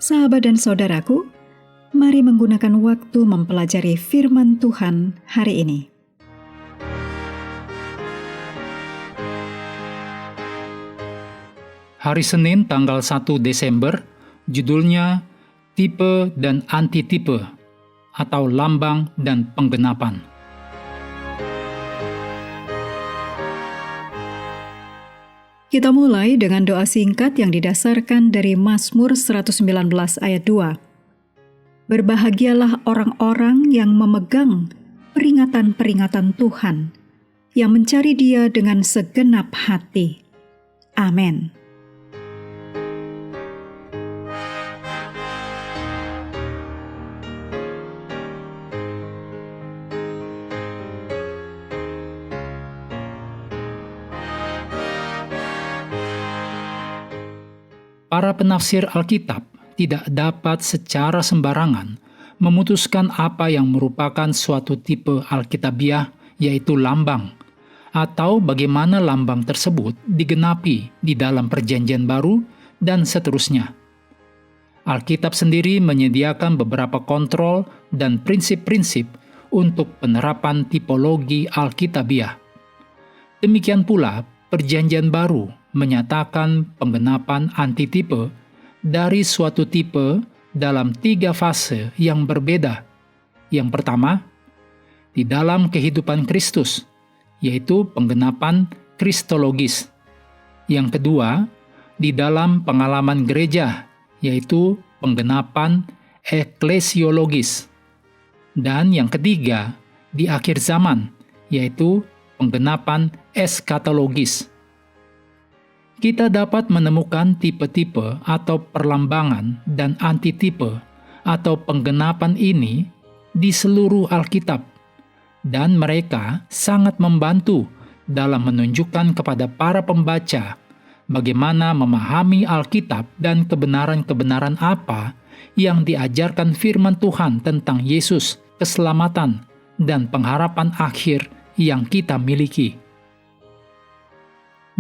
Sahabat dan saudaraku, mari menggunakan waktu mempelajari firman Tuhan hari ini. Hari Senin tanggal 1 Desember, judulnya Tipe dan Antitipe atau Lambang dan Penggenapan. Kita mulai dengan doa singkat yang didasarkan dari Mazmur 119 ayat 2. Berbahagialah orang-orang yang memegang peringatan-peringatan Tuhan, yang mencari Dia dengan segenap hati. Amin. Para penafsir Alkitab tidak dapat secara sembarangan memutuskan apa yang merupakan suatu tipe Alkitabiah, yaitu lambang, atau bagaimana lambang tersebut digenapi di dalam Perjanjian Baru, dan seterusnya. Alkitab sendiri menyediakan beberapa kontrol dan prinsip-prinsip untuk penerapan tipologi Alkitabiah. Demikian pula, Perjanjian Baru menyatakan penggenapan antitipe dari suatu tipe dalam 3 fase yang berbeda. Yang pertama, di dalam kehidupan Kristus, yaitu penggenapan kristologis. Yang kedua, di dalam pengalaman gereja, yaitu penggenapan eklesiologis. Dan yang ketiga, di akhir zaman, yaitu penggenapan eskatologis. Kita dapat menemukan tipe-tipe atau perlambangan dan antitipe atau penggenapan ini di seluruh Alkitab, dan mereka sangat membantu dalam menunjukkan kepada para pembaca bagaimana memahami Alkitab dan kebenaran-kebenaran apa yang diajarkan firman Tuhan tentang Yesus, keselamatan, dan pengharapan akhir yang kita miliki.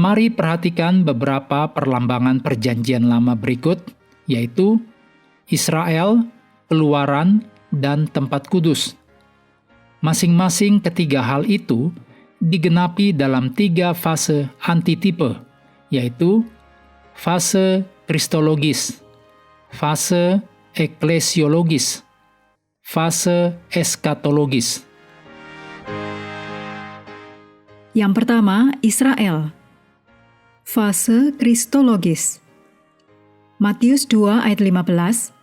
Mari perhatikan beberapa perlambangan Perjanjian Lama berikut, yaitu Israel, Keluaran, dan Tempat Kudus. Masing-masing ketiga hal itu digenapi dalam 3 fase antitipe, yaitu fase kristologis, fase eklesiologis, fase eskatologis. Yang pertama, Israel. Fase kristologis. Matius 2 ayat 15.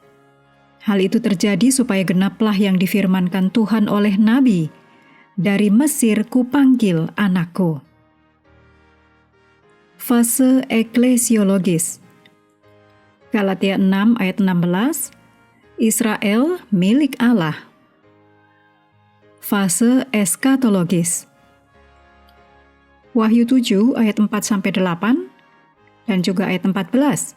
Hal itu terjadi supaya genaplah yang difirmankan Tuhan oleh Nabi, dari Mesir kupanggil anakku. Fase eklesiologis. Galatia 6 ayat 16. Israel milik Allah. Fase eskatologis. Wahyu 7 ayat 4-8 dan juga ayat 14.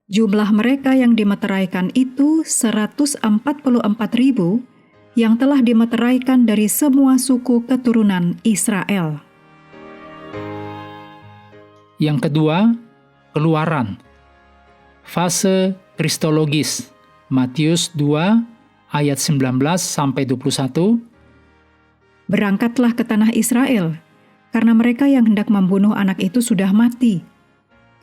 Jumlah mereka yang dimeteraikan itu 144.000 yang telah dimeteraikan dari semua suku keturunan Israel. Yang kedua, Keluaran. Fase kristologis. Matius 2 ayat 19-21. Berangkatlah ke tanah Israel, karena mereka yang hendak membunuh anak itu sudah mati.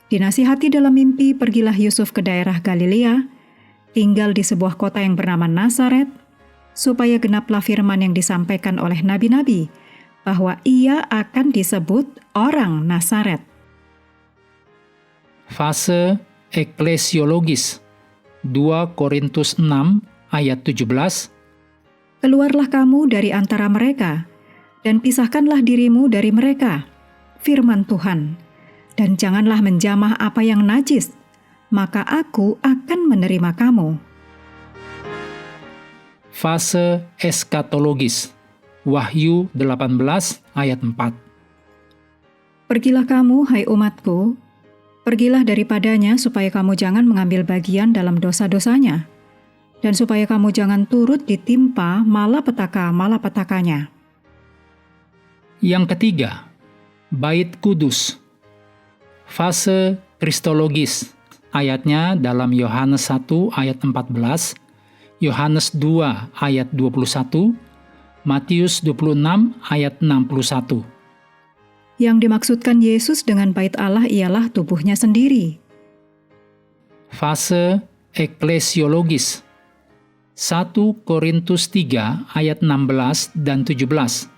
Dinasihati dalam mimpi, pergilah Yusuf ke daerah Galilea, tinggal di sebuah kota yang bernama Nazaret, supaya genaplah firman yang disampaikan oleh nabi-nabi, bahwa ia akan disebut orang Nazaret. Fase eklesiologis. 2 Korintus 6 ayat 17. Keluarlah kamu dari antara mereka, dan pisahkanlah dirimu dari mereka, firman Tuhan, dan janganlah menjamah apa yang najis, maka aku akan menerima kamu. Fase eskatologis. Wahyu 18 ayat 4. Pergilah kamu, hai umatku, pergilah daripadanya supaya kamu jangan mengambil bagian dalam dosa-dosanya, dan supaya kamu jangan turut ditimpa malapetaka-malapetakanya. Yang ketiga, Bait Kudus. Fase kristologis. Ayatnya dalam Yohanes 1 ayat 14, Yohanes 2 ayat 21, Matius 26 ayat 61. Yang dimaksudkan Yesus dengan bait Allah ialah tubuhnya sendiri. Fase eklesiologis 1 Korintus 3 ayat 16 dan 17.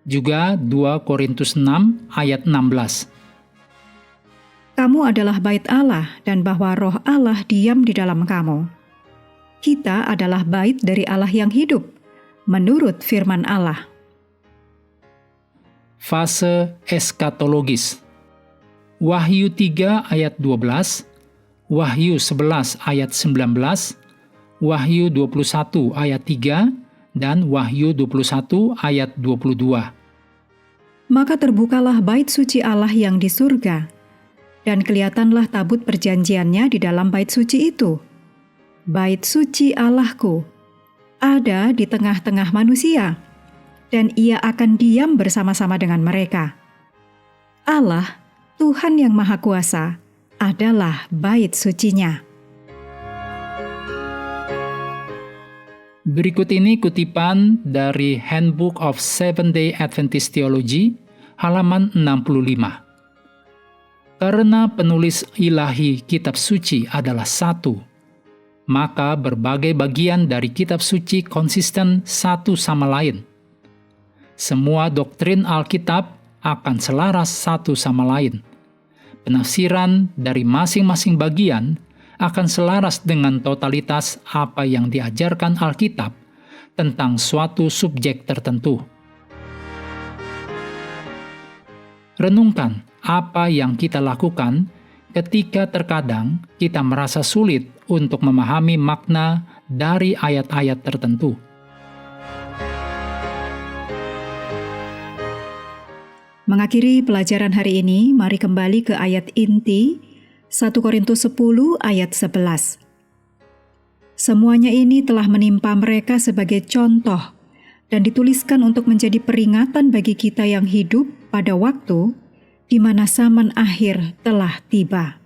Juga 2 Korintus 6 ayat 16. Kamu adalah bait Allah dan bahwa roh Allah diam di dalam kamu. Kita adalah bait dari Allah yang hidup, menurut firman Allah. Fase eskatologis Wahyu 3 ayat 12, Wahyu 11 ayat 19, Wahyu 21 ayat 3, dan Wahyu 21 ayat 22. Maka terbukalah bait suci Allah yang di surga, dan kelihatanlah tabut perjanjiannya di dalam bait suci itu. Bait suci Allahku ada di tengah-tengah manusia, dan ia akan diam bersama-sama dengan mereka. Allah, Tuhan yang Maha Kuasa, adalah bait sucinya. Berikut ini kutipan dari Handbook of Seventh-day Adventist Theology, halaman 65. Karena penulis ilahi kitab suci adalah satu, maka berbagai bagian dari kitab suci konsisten satu sama lain. Semua doktrin Alkitab akan selaras satu sama lain. Penafsiran dari masing-masing bagian akan selaras dengan totalitas apa yang diajarkan Alkitab tentang suatu subjek tertentu. Renungkan apa yang kita lakukan ketika terkadang kita merasa sulit untuk memahami makna dari ayat-ayat tertentu. Mengakhiri pelajaran hari ini, mari kembali ke ayat inti 1 Korintus 10 ayat 11. Semuanya ini telah menimpa mereka sebagai contoh dan dituliskan untuk menjadi peringatan bagi kita yang hidup pada waktu di mana zaman akhir telah tiba.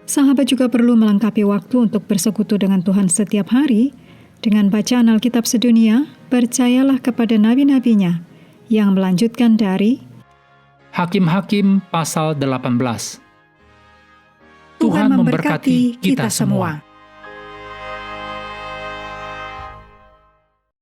Sahabat juga perlu melengkapi waktu untuk bersekutu dengan Tuhan setiap hari dengan bacaan Alkitab sedunia. Percayalah kepada nabi-nabinya yang melanjutkan dari Hakim-Hakim pasal 18. Tuhan memberkati kita semua.